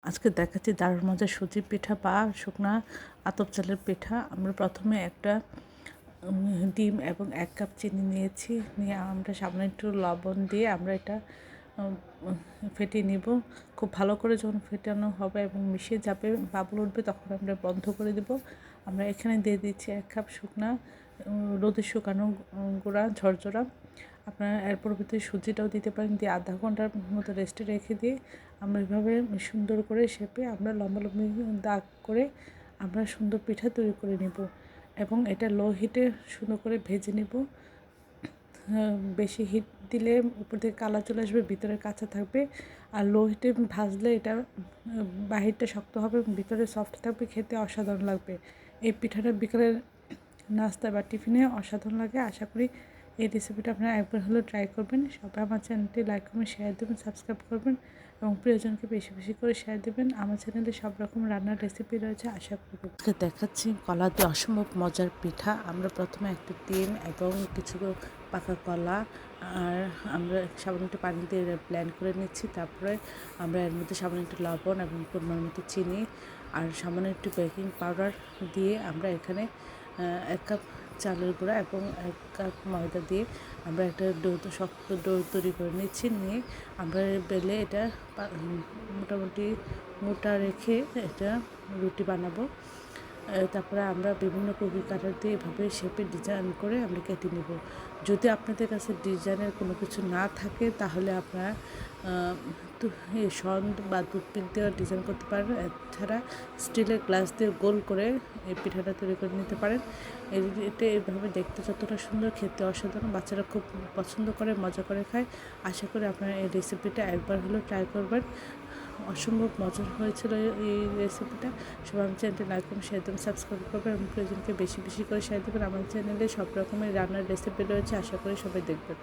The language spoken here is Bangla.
আজকে দেখাচ্ছি দারুণ মজার সুজি পিঠা বা শুকনা আতপ চালের পিঠা। আমরা প্রথমে একটা ডিম এবং ১ কাপ চিনি নিয়েছি, নিয়ে আমরা সামান্য একটু লবণ দিয়ে আমরা এটা ফেটিয়ে নিব। খুব ভালো করে যখন ফেটানো হবে এবং মিশে যাবে, বাবল উঠবে, তখন আমরা বন্ধ করে দেব। আমরা এখানে দিয়ে দিচ্ছি ১ কাপ শুকনা রোদে শুকানো গুঁড়া ঝরঝরা। আপনারা এর পরবর্তী সুজিটাও দিতে পারেন, দিয়ে আধা ঘন্টার মতো রেস্টে রেখে দিয়ে আমরা এভাবে সুন্দর করে শেপে আমরা লম্বা লম্বি দাগ করে আমরা সুন্দর পিঠা তৈরি করে নেব এবং এটা লো হিটে সুন্দর করে ভেজে নেব। বেশি হিট দিলে উপর থেকে কালার চলে আসবে, ভিতরে কাঁচা থাকবে। আর লো হিটে ভাজলে এটা বাহিরটা শক্ত হবে এবং ভিতরে সফট থাকবে, খেতে অসাধারণ লাগবে। এই পিঠাটা বিকালের নাস্তা বা টিফিনে অসাধারণ লাগে। আশা করি এই রেসিপিটা আপনারা একবার হলেও ট্রাই করবেন। সবাই আমার চ্যানেলটি লাইক করবেন, শেয়ার দেবেন, সাবস্ক্রাইব করবেন এবং প্রিয়জনকে বেশি বেশি করে শেয়ার দেবেন। আমার চ্যানেলে সব রকম রান্নার রেসিপি রয়েছে, আশা করি। আজকে দেখাচ্ছি কলা দিয়ে অসম্ভব মজার পিঠা। আমরা প্রথমে একটা ডিম এবং কিছু পাকা কলা আর আমরা সামান্য একটু পানি দিয়ে ব্লেন্ড করে নিচ্ছি। তারপরে আমরা এর মধ্যে সামান্য একটু লবণ এবং পরিমাণ মতো চিনি আর সামান্য একটু বেকিং পাউডার দিয়ে আমরা এখানে ১ কাপ চালের গুঁড়া এবং ১ কাপ ময়দা দিয়ে আমরা একটা শক্ত ডো তৈরি করে নিচ্ছি। নিয়ে আমরা বেলে এটা মোটামুটি মোটা রেখে এটা রুটি বানাবো। তারপরে আমরা বিভিন্ন কবির কাটার দিয়ে এভাবে শেপে ডিজাইন করে আমরা কেটে নেব। যদি আপনাদের কাছে ডিজাইনের কোনো কিছু না থাকে তাহলে আপনারা সন্দ বা টুথপিক দিয়ে ডিজাইন করতে পারেন। এছাড়া স্টিলের গ্লাস দিয়ে গোল করে এই পিঠাটা তৈরি করে নিতে পারেন। এটা এইভাবে দেখতে যতটা সুন্দর, খেতে অসাধারণ, বাচ্চারা খুব পছন্দ করে, মজা করে খায়। আশা করি আপনারা এই রেসিপিটা একবার হলেও ট্রাই করবেন। অসম্ভব মজার হয়েছিল এই রেসিপিটা। সবাই আমার চ্যানেলটি লাইক করুন, শেয়ার দেবেন, সাবস্ক্রাইব করবেন এবং প্রয়োজনকে বেশি বেশি করে শেয়ার দেবেন। আমার চ্যানেলে সব রকমের রান্নার রেসিপি রয়েছে, আশা করি সবাই দেখবেন।